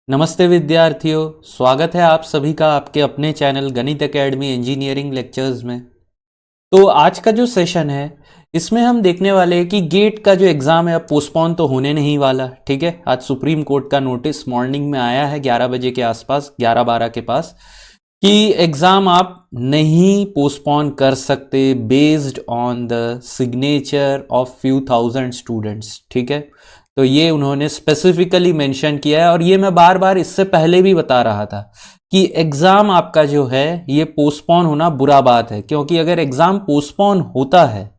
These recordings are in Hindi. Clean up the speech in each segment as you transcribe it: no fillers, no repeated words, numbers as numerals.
नमस्ते विद्यार्थियों, स्वागत है आप सभी का आपके अपने चैनल गणित एकेडमी इंजीनियरिंग लेक्चर्स में। तो आज का जो सेशन है इसमें हम देखने वाले हैं कि गेट का जो एग्ज़ाम है अब पोस्टपोन तो होने नहीं वाला। ठीक है, आज सुप्रीम कोर्ट का नोटिस मॉर्निंग में आया है 11 बजे के आसपास, 11-12 के पास, कि एग्ज़ाम आप नहीं पोस्टपोन कर सकते based on the signature of few thousand students. ठीक है, तो ये उन्होंने स्पेसिफिकली मेंशन किया है और ये मैं बार बार इससे पहले भी बता रहा था कि एग्ज़ाम आपका जो है ये पोस्टपोन होना बुरा बात है, क्योंकि अगर एग्ज़ाम पोस्टपोन होता है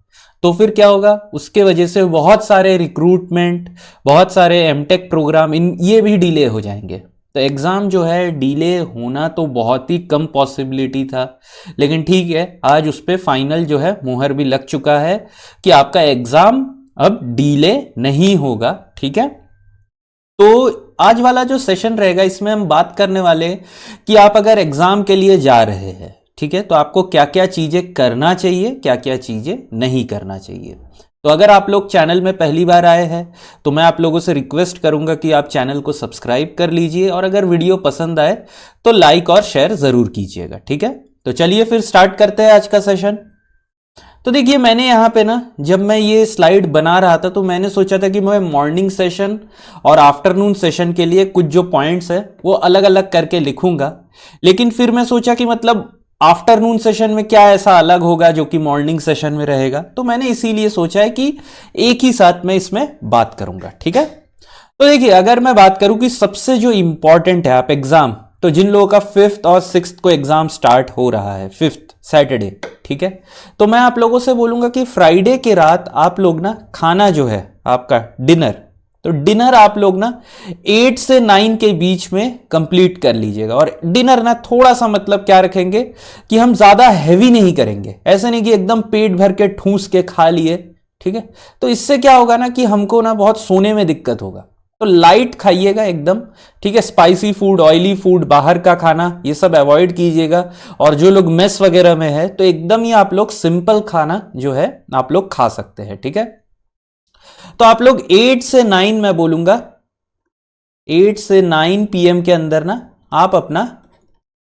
तो फिर क्या होगा, उसके वजह से बहुत सारे रिक्रूटमेंट, बहुत सारे एमटेक प्रोग्राम ये भी डिले हो जाएंगे। तो एग्ज़ाम जो है डिले होना तो बहुत ही कम पॉसिबिलिटी था, लेकिन ठीक है, आज उस पर फाइनल जो है मुहर भी लग चुका है कि आपका एग्ज़ाम अब डिले नहीं होगा। ठीक है, तो आज वाला जो सेशन रहेगा इसमें हम बात करने वाले कि आप अगर एग्ज़ाम के लिए जा रहे हैं, ठीक है, तो आपको क्या क्या चीज़ें करना चाहिए, क्या क्या चीज़ें नहीं करना चाहिए। तो अगर आप लोग चैनल में पहली बार आए हैं तो मैं आप लोगों से रिक्वेस्ट करूंगा कि आप चैनल को सब्सक्राइब कर लीजिए और अगर वीडियो पसंद आए तो लाइक और शेयर ज़रूर कीजिएगा। ठीक है, तो चलिए फिर स्टार्ट करते हैं आज का सेशन। तो देखिए, मैंने यहाँ पे ना, जब मैं ये स्लाइड बना रहा था तो मैंने सोचा था कि मैं मॉर्निंग सेशन और आफ्टरनून सेशन के लिए कुछ जो पॉइंट्स है वो अलग अलग करके लिखूंगा, लेकिन फिर मैं सोचा कि मतलब आफ्टरनून सेशन में क्या ऐसा अलग होगा जो कि मॉर्निंग सेशन में रहेगा, तो मैंने इसीलिए सोचा है कि एक ही साथ में इसमें बात करूंगा। ठीक है, तो देखिए, अगर मैं बात करूं कि सबसे जो इंपॉर्टेंट है आप एग्जाम, तो जिन लोगों का 5th और 6th को एग्जाम स्टार्ट हो रहा है, 5th सैटरडे, ठीक है, तो मैं आप लोगों से बोलूंगा कि फ्राइडे के रात आप लोग ना खाना जो है आपका डिनर, तो डिनर आप लोग ना 8 से 9 के बीच में कंप्लीट कर लीजिएगा। और डिनर ना थोड़ा सा मतलब क्या रखेंगे कि हम ज्यादा हैवी नहीं करेंगे, ऐसे नहीं कि एकदम पेट भर के ठूस के खा लिए। ठीक है, तो इससे क्या होगा ना कि हमको ना बहुत सोने में दिक्कत होगा, तो लाइट खाइएगा एकदम। ठीक है, स्पाइसी फूड, ऑयली फूड, बाहर का खाना ये सब अवॉइड कीजिएगा। और जो लोग मेस वगैरह में है तो एकदम ही आप लोग सिंपल खाना जो है आप लोग खा सकते हैं। ठीक है, तो आप लोग 8 से 9, मैं बोलूंगा 8 से 9 PM के अंदर ना आप अपना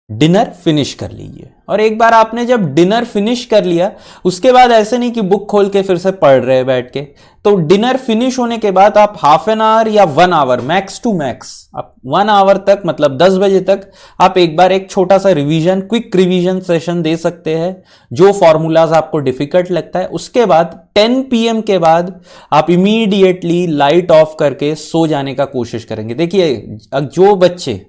डिनर फिनिश कर लीजिए। और एक बार आपने जब डिनर फिनिश कर लिया, उसके बाद ऐसे नहीं कि बुक खोल के फिर से पढ़ रहे हैं बैठ के, तो डिनर फिनिश होने के बाद आप हाफ एन आवर या 1 आवर, मैक्स टू मैक्स आप 1 आवर तक, मतलब 10 बजे तक आप एक बार एक छोटा सा रिवीजन, क्विक रिवीजन सेशन दे सकते हैं, जो फॉर्मूलाज आपको डिफिकल्ट लगता है। उसके बाद 10 PM के बाद आप इमीडिएटली लाइट ऑफ करके सो जाने का कोशिश करेंगे। देखिए, जो बच्चे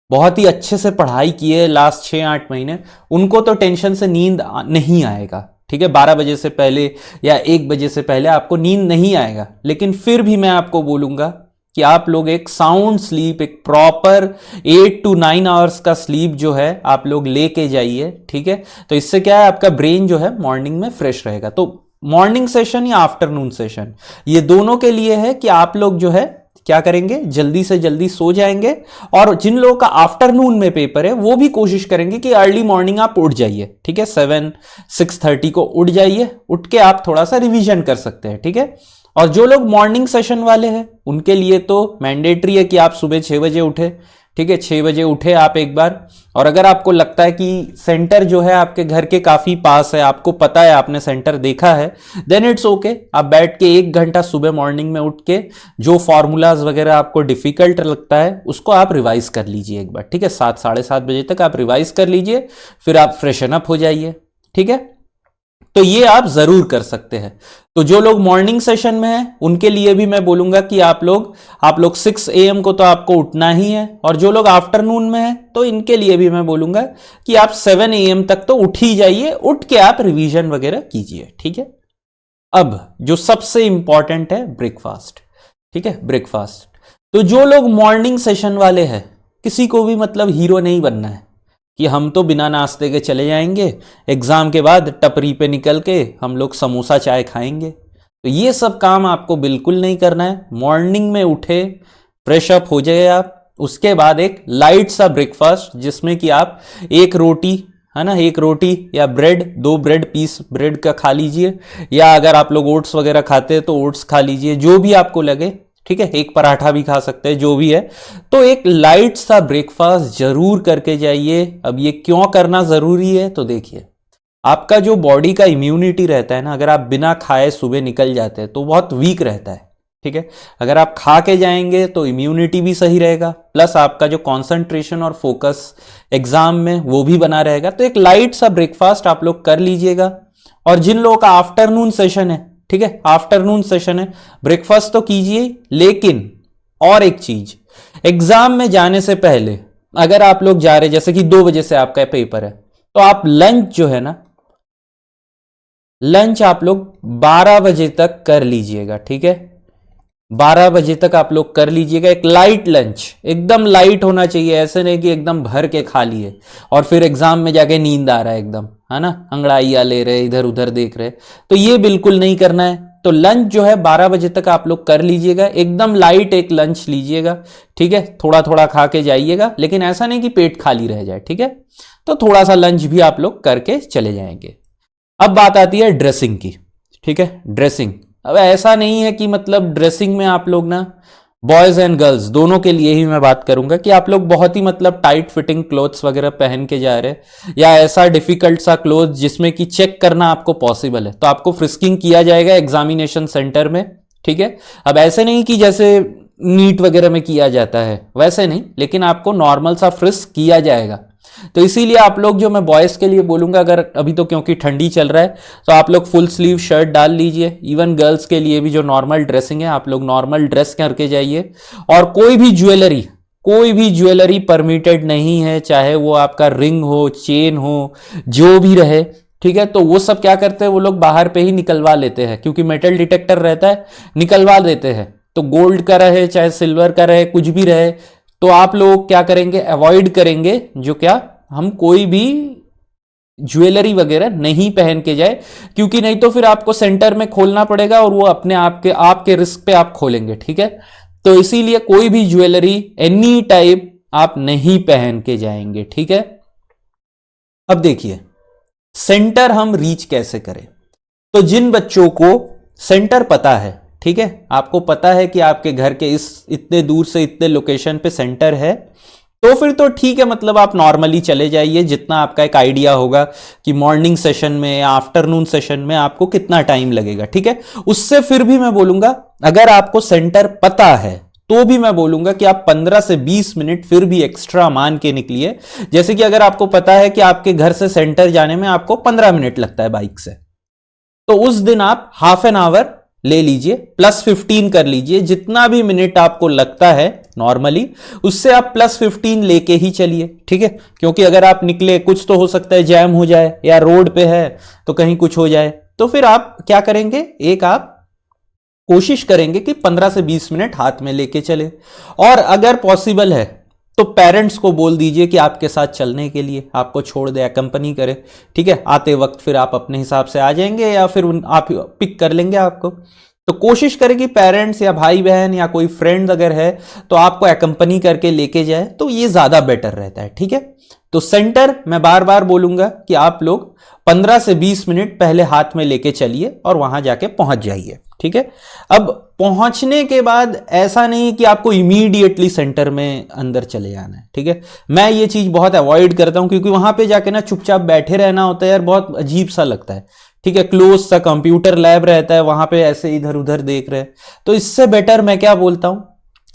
बहुत ही अच्छे से पढ़ाई किए लास्ट 6-8 महीने, उनको तो टेंशन से नींद नहीं आएगा। ठीक है, 12 बजे से पहले या 1 बजे से पहले आपको नींद नहीं आएगा, लेकिन फिर भी मैं आपको बोलूंगा कि आप लोग एक साउंड स्लीप, एक प्रॉपर 8 to 9 आवर्स का स्लीप जो है आप लोग लेके जाइए। ठीक है, तो इससे क्या है, आपका ब्रेन जो है मॉर्निंग में फ्रेश रहेगा। तो मॉर्निंग सेशन या आफ्टरनून सेशन, ये दोनों के लिए है कि आप लोग जो है क्या करेंगे, जल्दी से जल्दी सो जाएंगे। और जिन लोगों का आफ्टरनून में पेपर है वो भी कोशिश करेंगे कि अर्ली मॉर्निंग आप उठ जाइए। ठीक है, 6:30 को उठ जाइए, उठ के आप थोड़ा सा रिवीजन कर सकते हैं। ठीक है, और जो लोग मॉर्निंग सेशन वाले हैं उनके लिए तो मैंडेटरी है कि आप सुबह 6 बजे उठे। ठीक है, 6 बजे उठे आप एक बार, और अगर आपको लगता है कि सेंटर जो है आपके घर के काफ़ी पास है, आपको पता है, आपने सेंटर देखा है, देन इट्स ओके, आप बैठ के 1 घंटा सुबह मॉर्निंग में उठ के जो फॉर्मूलाज वगैरह आपको डिफिकल्ट लगता है उसको आप रिवाइज कर लीजिए एक बार। ठीक है, 7, साढ़े 7 बजे तक आप रिवाइज कर लीजिए, फिर आप फ्रेशन अप हो जाइए। ठीक है, तो ये आप जरूर कर सकते हैं। तो जो लोग मॉर्निंग सेशन में हैं उनके लिए भी मैं बोलूंगा कि आप लोग 6 AM को तो आपको उठना ही है, और जो लोग आफ्टरनून में हैं तो इनके लिए भी मैं बोलूंगा कि आप 7 AM तक तो उठ ही जाइए, उठ के आप रिवीजन वगैरह कीजिए। ठीक है, अब जो सबसे इंपॉर्टेंट है, ब्रेकफास्ट। ठीक है, ब्रेकफास्ट, तो जो लोग मॉर्निंग सेशन वाले हैं, किसी को भी मतलब हीरो नहीं बनना है कि हम तो बिना नाश्ते के चले जाएंगे, एग्जाम के बाद टपरी पे निकल के हम लोग समोसा चाय खाएंगे। तो ये सब काम आपको बिल्कुल नहीं करना है। मॉर्निंग में उठे, फ्रेश अप हो जाए आप, उसके बाद एक लाइट सा ब्रेकफास्ट जिसमें कि आप एक रोटी, है ना, एक रोटी या ब्रेड, 2 ब्रेड पीस ब्रेड का खा लीजिए, या अगर आप लोग ओट्स वगैरह खाते हैं तो ओट्स खा लीजिए, जो भी आपको लगे। ठीक है, एक पराठा भी खा सकते हैं, जो भी है। तो एक लाइट सा ब्रेकफास्ट जरूर करके जाइए। अब ये क्यों करना जरूरी है, तो देखिए, आपका जो बॉडी का इम्यूनिटी रहता है ना, अगर आप बिना खाए सुबह निकल जाते हैं तो बहुत वीक रहता है। ठीक है, अगर आप खा के जाएंगे तो इम्यूनिटी भी सही रहेगा, प्लस आपका जो कंसंट्रेशन और फोकस एग्जाम में वो भी बना रहेगा। तो एक लाइट सा ब्रेकफास्ट आप लोग कर लीजिएगा। और जिन लोगों का आफ्टरनून सेशन है, ठीक है, आफ्टरनून सेशन है, ब्रेकफास्ट तो कीजिए, लेकिन और एक चीज, एग्जाम में जाने से पहले अगर आप लोग जा रहे, जैसे कि 2 बजे से आपका पेपर है, तो आप लंच जो है ना, लंच आप लोग 12 बजे तक कर लीजिएगा। ठीक है, 12 बजे तक आप लोग कर लीजिएगा। एक लाइट लंच, एकदम लाइट होना चाहिए, ऐसे नहीं कि एकदम भर के खा लिए और फिर एग्जाम में जाके नींद आ रहा है एकदम, है ना, अंगड़ाइयाँ ले रहे, इधर उधर देख रहे, तो ये बिल्कुल नहीं करना है। तो लंच जो है 12 बजे तक आप लोग कर लीजिएगा, एकदम लाइट एक लंच लीजिएगा। ठीक है, थोड़ा थोड़ा खा के जाइएगा, लेकिन ऐसा नहीं कि पेट खाली रह जाए। ठीक है, तो थोड़ा सा लंच भी आप लोग करके चले जाएंगे। अब बात आती है ड्रेसिंग की। ठीक है, ड्रेसिंग, अब ऐसा नहीं है कि मतलब ड्रेसिंग में आप लोग ना, बॉयज एंड गर्ल्स दोनों के लिए ही मैं बात करूंगा, कि आप लोग बहुत ही मतलब टाइट फिटिंग क्लोथ्स वगैरह पहन के जा रहे, या ऐसा डिफिकल्ट सा क्लोथ जिसमें कि चेक करना आपको पॉसिबल है, तो आपको फ्रिस्किंग किया जाएगा एग्जामिनेशन सेंटर में। ठीक है, अब ऐसे नहीं कि जैसे नीट वगैरह में किया जाता है वैसे नहीं, लेकिन आपको नॉर्मल सा फ्रिस्क किया जाएगा। तो इसीलिए आप लोग, जो मैं बॉयज के लिए बोलूंगा, अगर अभी तो क्योंकि ठंडी चल रहा है, तो आप लोग फुल स्लीव शर्ट डाल लीजिए। इवन गर्ल्स के लिए भी जो नॉर्मल ड्रेसिंग है, आप लोग नॉर्मल ड्रेस करके जाइए। और कोई भी ज्वेलरी परमिटेड नहीं है, चाहे वो आपका रिंग हो, चेन हो, जो भी रहे। ठीक है, तो वो सब क्या करते हैं, वो लोग बाहर पे ही निकलवा लेते हैं, क्योंकि मेटल डिटेक्टर रहता है, निकलवा देते हैं। तो गोल्ड का रहे चाहे सिल्वर का रहे, कुछ भी रहे, तो आप लोग क्या करेंगे, अवॉइड करेंगे, जो क्या हम कोई भी ज्वेलरी वगैरह नहीं पहन के जाए, क्योंकि नहीं तो फिर आपको सेंटर में खोलना पड़ेगा और वो अपने आपके रिस्क पे आप खोलेंगे। ठीक है, तो इसीलिए कोई भी ज्वेलरी एनी टाइप आप नहीं पहन के जाएंगे। ठीक है, अब देखिए सेंटर हम रीच कैसे करें। तो जिन बच्चों को सेंटर पता है, ठीक है, आपको पता है कि आपके घर के इस इतने दूर से इतने लोकेशन पे सेंटर है, तो फिर तो ठीक है, मतलब आप नॉर्मली चले जाइए, जितना आपका एक आइडिया होगा कि मॉर्निंग सेशन में या आफ्टरनून सेशन में आपको कितना टाइम लगेगा। ठीक है, उससे फिर भी मैं बोलूंगा, अगर आपको सेंटर पता है तो भी मैं बोलूंगा कि आप 15 से 20 मिनट फिर भी एक्स्ट्रा मान के निकलिए। जैसे कि अगर आपको पता है कि आपके घर से सेंटर जाने में आपको 15 मिनट लगता है बाइक से, तो उस दिन आप हाफ एन आवर ले लीजिए, +15 कर लीजिए, जितना भी मिनट आपको लगता है नॉर्मली, उससे आप +15 लेके ही चलिए। ठीक है, क्योंकि अगर आप निकले, कुछ तो हो सकता है जैम हो जाए, या रोड पे है तो कहीं कुछ हो जाए, तो फिर आप क्या करेंगे, एक आप कोशिश करेंगे कि 15 से 20 मिनट हाथ में लेके चले। और अगर पॉसिबल है तो पेरेंट्स को बोल दीजिए कि आपके साथ चलने के लिए, आपको छोड़ दे, कंपनी करे। ठीक है, आते वक्त फिर आप अपने हिसाब से आ जाएंगे, या फिर आप पिक कर लेंगे आपको। तो कोशिश करें कि पेरेंट्स या भाई बहन या कोई फ्रेंड अगर है तो आपको कंपनी करके लेके जाए, तो ये ज्यादा बेटर रहता है। ठीक है, तो सेंटर मैं बार बार बोलूंगा कि आप लोग 15 से 20 मिनट पहले हाथ में लेके चलिए और वहां जाके पहुंच जाइए। ठीक है, अब पहुंचने के बाद ऐसा नहीं कि आपको इमीडिएटली सेंटर में अंदर चले जाना है। ठीक है, मैं ये चीज बहुत अवॉइड करता हूं, क्योंकि वहां पे जाके ना चुपचाप बैठे रहना होता है यार, बहुत अजीब सा लगता है। ठीक है, क्लोज सा कंप्यूटर लैब रहता है, वहां पे ऐसे इधर उधर देख रहे हैं। तो इससे बेटर मैं क्या बोलता हूं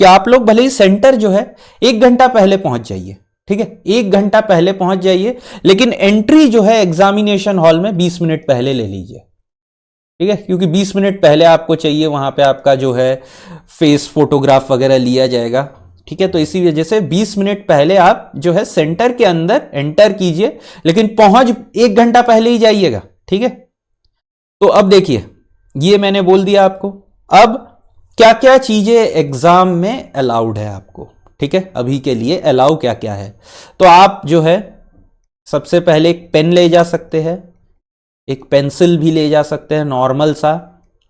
कि आप लोग भले ही सेंटर जो है 1 घंटा पहले पहुंच जाइए। ठीक है, 1 घंटा पहले पहुंच जाइए, लेकिन एंट्री जो है एग्जामिनेशन हॉल में 20 मिनट पहले ले लीजिए। ठीक है, क्योंकि 20 मिनट पहले आपको चाहिए, वहां पे आपका जो है फेस फोटोग्राफ वगैरह लिया जाएगा। ठीक है, तो इसी वजह से 20 मिनट पहले आप जो है सेंटर के अंदर एंटर कीजिए, लेकिन पहुंच 1 घंटा पहले ही जाइएगा। ठीक है, तो अब देखिए, ये मैंने बोल दिया आपको। अब क्या क्या चीजें एग्जाम में अलाउड है आपको। ठीक है, अभी के लिए अलाउ क्या क्या है, तो आप जो है सबसे पहले एक पेन ले जा सकते हैं, एक पेंसिल भी ले जा सकते हैं नॉर्मल सा।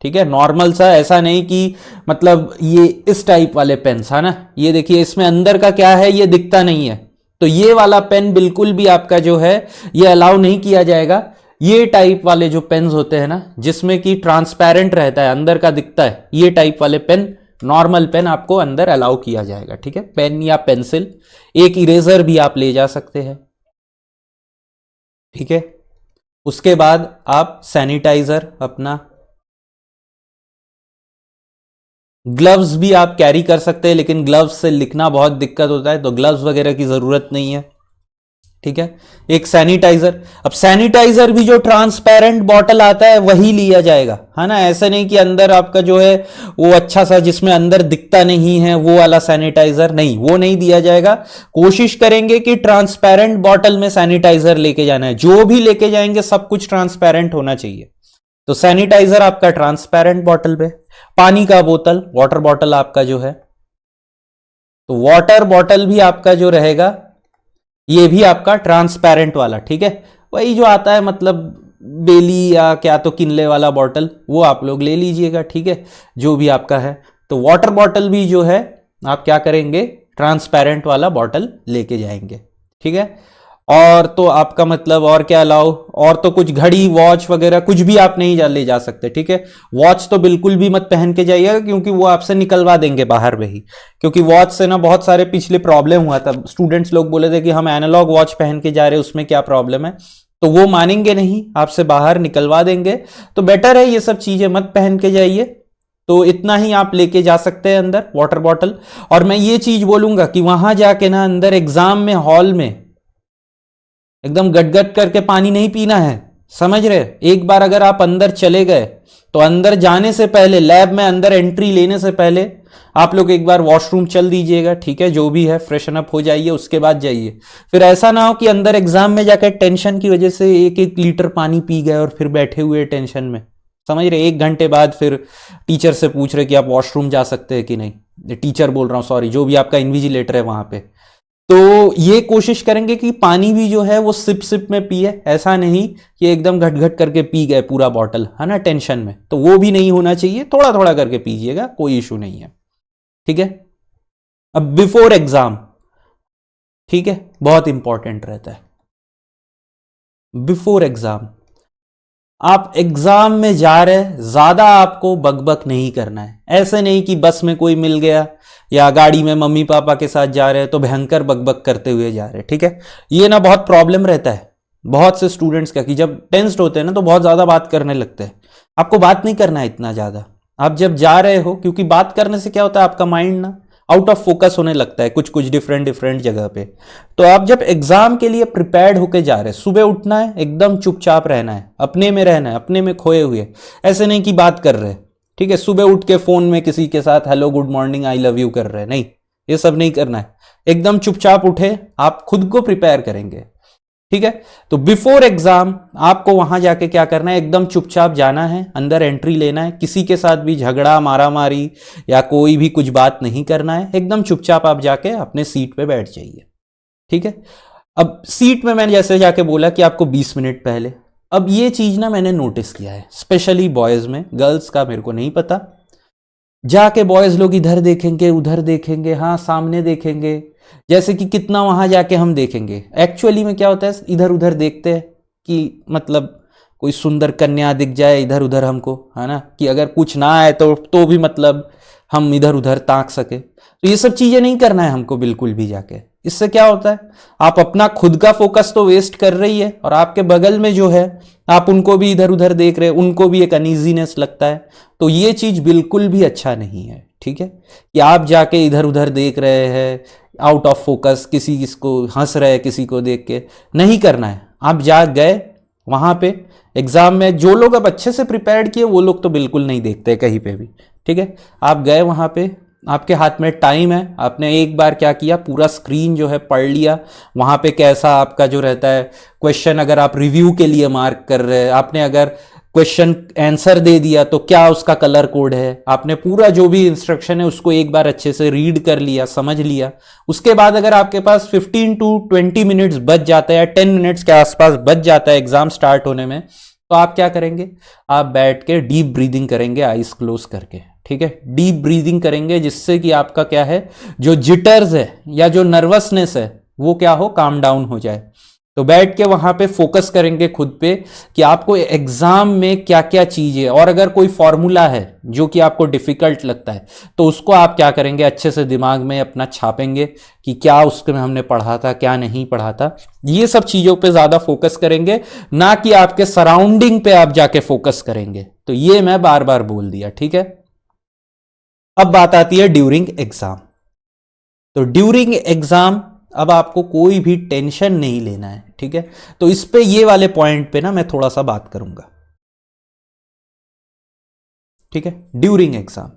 ठीक है, नॉर्मल सा, ऐसा नहीं कि मतलब ये इस टाइप वाले पेन्स है ना, ये देखिए इसमें अंदर का क्या है ये दिखता नहीं है, तो ये वाला पेन बिल्कुल भी आपका जो है ये अलाउ नहीं किया जाएगा। ये टाइप वाले जो पेन्स होते हैं ना, जिसमें कि ट्रांसपेरेंट रहता है, अंदर का दिखता है, ये टाइप वाले पेन नॉर्मल पेन आपको अंदर अलाउ किया जाएगा, ठीक है, पेन या पेंसिल, एक इरेजर भी आप ले जा सकते हैं, ठीक है। उसके बाद आप सैनिटाइजर अपना, ग्लव्स भी आप कैरी कर सकते हैं, लेकिन ग्लव्स से लिखना बहुत दिक्कत होता है, तो ग्लव्स वगैरह की जरूरत नहीं है, ठीक है। एक सैनिटाइजर, अब सैनिटाइजर भी जो ट्रांसपेरेंट बॉटल आता है वही लिया जाएगा, है ना, ऐसा नहीं कि अंदर आपका जो है वो अच्छा सा जिसमें अंदर दिखता नहीं है वो वाला सैनिटाइजर, नहीं, वो नहीं दिया जाएगा। कोशिश करेंगे कि ट्रांसपेरेंट बॉटल में सैनिटाइजर लेके जाना है, जो भी लेके जाएंगे सब कुछ ट्रांसपेरेंट होना चाहिए। तो सैनिटाइजर आपका ट्रांसपेरेंट बॉटल पे, पानी का बोतल, वाटर बॉटल आपका जो है, तो वाटर बॉटल भी आपका जो रहेगा ये भी आपका ट्रांसपेरेंट वाला, ठीक है, वही जो आता है मतलब बेली या क्या तो किनले वाला बॉटल, वो आप लोग ले लीजिएगा, ठीक है, जो भी आपका है। तो वाटर बॉटल भी जो है आप क्या करेंगे, ट्रांसपेरेंट वाला बॉटल लेके जाएंगे, ठीक है। और तो आपका मतलब और क्या अलाउ, और तो कुछ घड़ी वॉच वगैरह कुछ भी आप नहीं ले जा सकते, ठीक है। वॉच तो बिल्कुल भी मत पहन के जाइएगा, क्योंकि वो आपसे निकलवा देंगे बाहर में ही, क्योंकि वॉच से ना बहुत सारे पिछले प्रॉब्लम हुआ था, स्टूडेंट्स लोग बोले थे कि हम एनालॉग वॉच पहन के जा रहे हैं, उसमें क्या प्रॉब्लम है, तो वो मानेंगे नहीं, आपसे बाहर निकलवा देंगे। तो बेटर है ये सब चीजें मत पहन के जाइए। तो इतना ही आप लेके जा सकते हैं अंदर, वाटर बॉटल। और मैं ये चीज बोलूंगा कि वहां जाके ना अंदर एग्जाम में हॉल में एकदम गटगट करके पानी नहीं पीना है, समझ रहे। एक बार अगर आप अंदर चले गए तो अंदर जाने से पहले, लैब में अंदर एंट्री लेने से पहले आप लोग एक बार वॉशरूम चल दीजिएगा, ठीक है, जो भी है फ्रेशन अप हो जाइए, उसके बाद जाइए। फिर ऐसा ना हो कि अंदर एग्जाम में जाकर टेंशन की वजह से 1-1 लीटर पानी पी गए और फिर बैठे हुए टेंशन में, समझ रहे, 1 घंटे बाद फिर टीचर से पूछ रहे कि आप वॉशरूम जा सकते हैं कि नहीं, टीचर बोल रहा हूं सॉरी, जो भी आपका इन्विजिलेटर है वहां पे। तो ये कोशिश करेंगे कि पानी भी जो है वो सिप सिप में पिए, ऐसा नहीं कि एकदम घट घट करके पी गए पूरा बॉटल, है ना, टेंशन में, तो वो भी नहीं होना चाहिए, थोड़ा थोड़ा करके पीजिएगा, कोई इशू नहीं है, ठीक है। अब बिफोर एग्जाम, ठीक है, बहुत इंपॉर्टेंट रहता है। बिफोर एग्जाम आप एग्जाम में जा रहे, ज्यादा आपको बकबक नहीं करना है, ऐसे नहीं कि बस में कोई मिल गया या गाड़ी में मम्मी पापा के साथ जा रहे हैं तो भयंकर बकबक करते हुए जा रहे हैं, ठीक है। ये ना बहुत प्रॉब्लम रहता है बहुत से स्टूडेंट्स का कि जब टेंस्ड होते हैं ना तो बहुत ज्यादा बात करने लगते हैं। आपको बात नहीं करना है इतना ज्यादा, आप जब जा रहे हो, क्योंकि बात करने से क्या होता है आपका माइंड ना आउट ऑफ फोकस होने लगता है कुछ कुछ डिफरेंट डिफरेंट जगह पे। तो आप जब एग्जाम के लिए प्रिपेयर्ड होके जा रहे हैं, सुबह उठना है, एकदम चुपचाप रहना है, अपने में रहना है, अपने में खोए हुए, ऐसे नहीं कि बात कर रहे, ठीक है, सुबह उठ के फोन में किसी के साथ hello good morning I love you कर रहे हैं, नहीं, ये सब नहीं करना है, एकदम चुपचाप उठे, आप खुद को प्रिपेयर करेंगे, ठीक है। तो बिफोर एग्जाम आपको वहां जाके क्या करना है, एकदम चुपचाप जाना है, अंदर एंट्री लेना है, किसी के साथ भी झगड़ा मारामारी या कोई भी कुछ बात नहीं करना है, एकदम चुपचाप आप जाके अपने सीट पे बैठ जाइए, ठीक है। अब सीट में मैंने जैसे जाके बोला कि आपको 20 मिनट पहले, अब ये चीज ना मैंने नोटिस किया है स्पेशली बॉयज में, गर्ल्स का मेरे को नहीं पता, जाके बॉयज लोग इधर देखेंगे उधर देखेंगे, हाँ सामने देखेंगे, जैसे कि कितना वहां जाके हम देखेंगे। एक्चुअली में क्या होता है, इधर उधर देखते हैं कि मतलब कोई सुंदर कन्या दिख जाए इधर उधर हमको, है ना, कि अगर कुछ ना आए तो भी मतलब हम इधर उधर ताक सके। तो ये सब चीजें नहीं करना है हमको बिल्कुल भी जाके। इससे क्या होता है, आप अपना खुद का फोकस तो वेस्ट कर रही है और आपके बगल में जो है आप उनको भी इधर उधर देख रहे हैं, उनको भी एक अनईजीनेस लगता है। तो ये चीज बिल्कुल भी अच्छा नहीं है, ठीक है, कि आप जाके इधर उधर देख रहे हैं आउट ऑफ फोकस, किसी किसको हंस रहे किसी को देख के, नहीं करना है। आप जा गए वहां पे एग्जाम में, जो लोग अब अच्छे से प्रिपेयर्ड किए वो लोग तो बिल्कुल नहीं देखते कहीं पे भी, ठीक है। आप गए वहां पे, आपके हाथ में टाइम है, आपने एक बार क्या किया, पूरा स्क्रीन जो है पढ़ लिया, वहां पे कैसा आपका जो रहता है क्वेश्चन, अगर आप रिव्यू के लिए मार्क कर रहे हैं, आपने अगर क्वेश्चन आंसर दे दिया तो क्या उसका कलर कोड है, आपने पूरा जो भी इंस्ट्रक्शन है उसको एक बार अच्छे से रीड कर लिया, समझ लिया। उसके बाद अगर आपके पास 15 to 20 मिनट्स बच जाता है या 10 मिनट्स के आसपास बच जाता है एग्जाम स्टार्ट होने में, तो आप क्या करेंगे, आप बैठ के डीप ब्रीदिंग करेंगे आइज क्लोज करके, ठीक है। डीप ब्रीदिंग करेंगे जिससे कि आपका क्या है, जो जिटर्स है या जो नर्वसनेस है वो क्या हो, काम डाउन हो जाए। तो बैठ के वहां पे फोकस करेंगे खुद पे कि आपको एग्जाम में क्या क्या चीजें, और अगर कोई फॉर्मूला है जो कि आपको डिफिकल्ट लगता है तो उसको आप क्या करेंगे, अच्छे से दिमाग में अपना छापेंगे कि क्या उसके में हमने पढ़ा था, क्या नहीं पढ़ा था। ये सब चीजों पे ज्यादा फोकस करेंगे, ना कि आपके सराउंडिंग पे आप जाके फोकस करेंगे। तो ये मैं बार बार बोल दिया, ठीक है। अब बात आती है ड्यूरिंग एग्जाम। तो ड्यूरिंग एग्जाम अब आपको कोई भी टेंशन नहीं लेना है, ठीक है। तो इस पे ये वाले पॉइंट पे ना मैं थोड़ा सा बात करूंगा, ठीक है। ड्यूरिंग एग्जाम,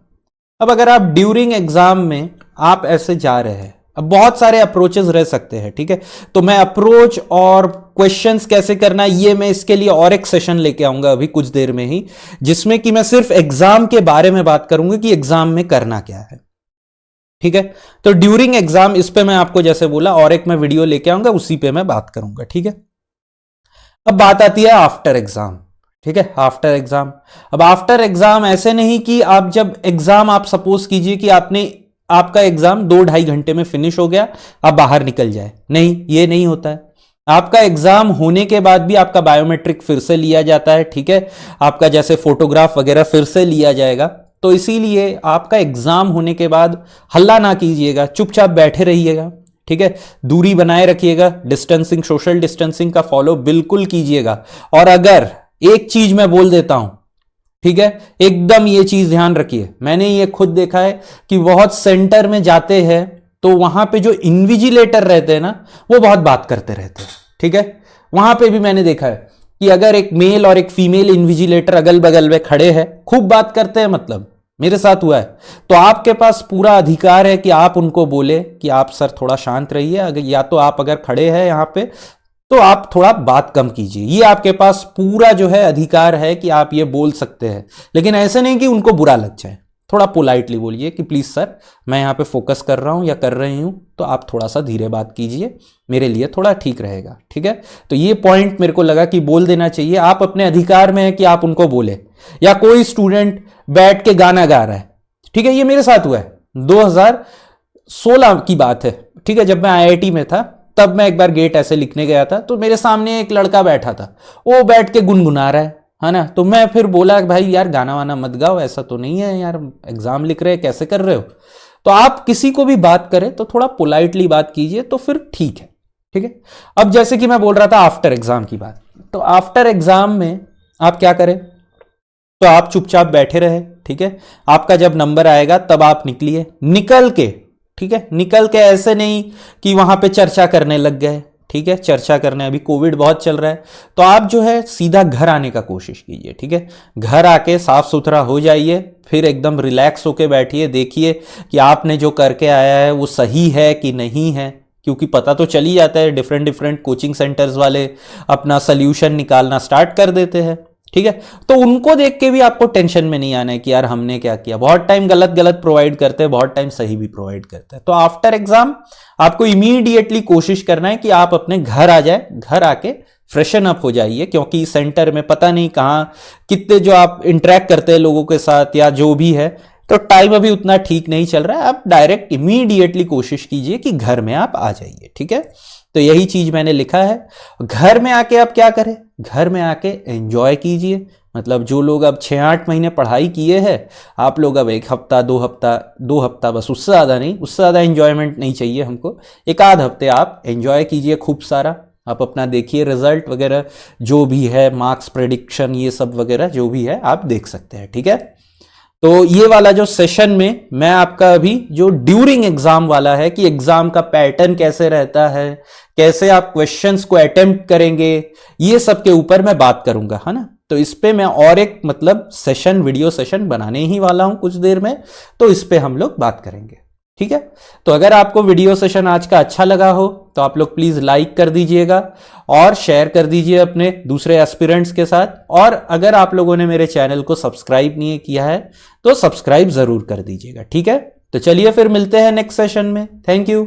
अब अगर आप ड्यूरिंग एग्जाम में आप ऐसे जा रहे हैं, अब बहुत सारे अप्रोचेस रह सकते हैं, ठीक है। तो मैं अप्रोच और क्वेश्चंस कैसे करना, ये मैं इसके लिए और एक सेशन लेके आऊंगा अभी कुछ देर में ही, जिसमें कि मैं सिर्फ एग्जाम के बारे में बात करूंगा कि एग्जाम में करना क्या है, ठीक है। तो ड्यूरिंग एग्जाम इस पे मैं आपको जैसे बोला और एक मैं वीडियो लेके आऊंगा, उसी पे मैं बात करूंगा, ठीक है। अब बात आती है आफ्टर एग्जाम, ठीक है। आफ्टर एग्जाम, अब आफ्टर एग्जाम ऐसे नहीं कि आप जब एग्जाम, आप सपोज कीजिए कि आपका एग्जाम 2-2.5 घंटे में फिनिश हो गया, आप बाहर निकल जाए, नहीं, ये नहीं होता है। आपका एग्जाम होने के बाद भी आपका बायोमेट्रिक फिर से लिया जाता है, ठीक है। आपका जैसे फोटोग्राफ वगैरह फिर से लिया जाएगा। तो इसीलिए आपका एग्जाम होने के बाद हल्ला ना कीजिएगा, चुपचाप बैठे रहिएगा, ठीक है। दूरी बनाए रखिएगा, डिस्टेंसिंग, सोशल डिस्टेंसिंग का फॉलो बिल्कुल कीजिएगा। और अगर एक चीज मैं बोल देता हूं, ठीक है, एकदम ये चीज ध्यान रखिए, मैंने ये खुद देखा है कि बहुत सेंटर में जाते हैं तो वहां पे जो इन्विजिलेटर रहते हैं ना, वो बहुत बात करते रहते हैं, ठीक है। वहां पे भी मैंने देखा है कि अगर एक मेल और एक फीमेल इन्विजिलेटर अगल बगल में खड़े हैं, खूब बात करते हैं, मतलब मेरे साथ हुआ है, तो आपके पास पूरा अधिकार है कि आप उनको बोले कि आप सर थोड़ा शांत रहिए, अगर या तो आप अगर खड़े हैं यहां पे तो आप थोड़ा बात कम कीजिए। ये आपके पास पूरा जो है अधिकार है कि आप ये बोल सकते हैं, लेकिन ऐसे नहीं कि उनको बुरा लग जाए। थोड़ा पोलाइटली बोलिए कि प्लीज सर मैं यहाँ पे फोकस कर रहा हूँ या कर रही हूँ, तो आप थोड़ा सा धीरे बात कीजिए, मेरे लिए थोड़ा ठीक रहेगा, ठीक है। तो ये पॉइंट मेरे को लगा कि बोल देना चाहिए। आप अपने अधिकार में है कि आप उनको बोले। या कोई स्टूडेंट बैठ के गाना गा रहा है, ठीक है, ये मेरे साथ हुआ है, 2016 की बात है, ठीक है। जब मैं IIT में था तब मैं एक बार गेट ऐसे लिखने गया था, तो मेरे सामने एक लड़का बैठा था, वो बैठ के गुनगुना रहा है ना। तो मैं फिर बोला भाई यार गाना वाना मत गाओ, ऐसा तो नहीं है यार, एग्जाम लिख रहे हैं, कैसे कर रहे हो। तो आप किसी को भी बात करें तो थोड़ा पोलाइटली बात कीजिए, तो फिर ठीक है, ठीक है। अब जैसे कि मैं बोल रहा था आफ्टर एग्जाम की बात, तो आफ्टर एग्जाम में आप क्या करें, तो आप चुपचाप बैठे रहे, ठीक है। आपका जब नंबर आएगा तब आप निकलिए, निकल के, ठीक है, निकल के ऐसे नहीं कि वहां पे चर्चा करने लग गए, ठीक है। चर्चा करने, अभी कोविड बहुत चल रहा है, तो आप जो है सीधा घर आने का कोशिश कीजिए, ठीक है। घर आके साफ सुथरा हो जाइए, फिर एकदम रिलैक्स होके बैठिए, देखिए कि आपने जो करके आया है वो सही है कि नहीं है, क्योंकि पता तो चल ही जाता है, डिफरेंट डिफरेंट कोचिंग सेंटर्स वाले अपना सोल्यूशन निकालना स्टार्ट कर देते हैं, ठीक है। तो उनको देख के भी आपको टेंशन में नहीं आना है कि यार हमने क्या किया। बहुत टाइम गलत गलत प्रोवाइड करते हैं, बहुत टाइम सही भी प्रोवाइड करते हैं। तो आफ्टर एग्जाम आपको इमीडिएटली कोशिश करना है कि आप अपने घर आ जाए, घर आके फ्रेशन अप हो जाइए, क्योंकि सेंटर में पता नहीं कहाँ कितने जो आप इंटरेक्ट करते हैं लोगों के साथ या जो भी है, तो टाइम अभी उतना ठीक नहीं चल रहा है। आप डायरेक्ट इमीडिएटली कोशिश कीजिए कि घर में आप आ जाइए, ठीक है। तो यही चीज मैंने लिखा है। घर में आके आप क्या करें, घर में आके एंजॉय कीजिए। मतलब जो लोग अब 6-8 महीने पढ़ाई किए हैं, आप लोग अब 1 हफ्ता 2 हफ्ता बस, उससे ज़्यादा नहीं, उससे ज़्यादा एंजॉयमेंट नहीं चाहिए हमको। 1-आध हफ्ते आप एंजॉय कीजिए खूब सारा। आप अपना देखिए रिजल्ट वगैरह जो भी है, मार्क्स प्रेडिक्शन ये सब वगैरह जो भी है आप देख सकते हैं, ठीक है। तो ये वाला जो सेशन में मैं आपका अभी जो ड्यूरिंग एग्जाम वाला है कि एग्जाम का पैटर्न कैसे रहता है, कैसे आप क्वेश्चंस को अटेम्प्ट करेंगे, ये सब के ऊपर मैं बात करूंगा, है ना। तो इस पे मैं और एक मतलब सेशन, वीडियो सेशन बनाने ही वाला हूं कुछ देर में, तो इस पे हम लोग बात करेंगे, ठीक है। तो अगर आपको वीडियो सेशन आज का अच्छा लगा हो तो आप लोग प्लीज लाइक कर दीजिएगा और शेयर कर दीजिए अपने दूसरे एस्पिरेंट्स के साथ। और अगर आप लोगों ने मेरे चैनल को सब्सक्राइब नहीं किया है तो सब्सक्राइब जरूर कर दीजिएगा, ठीक है। तो चलिए फिर मिलते हैं नेक्स्ट सेशन में। Thank you.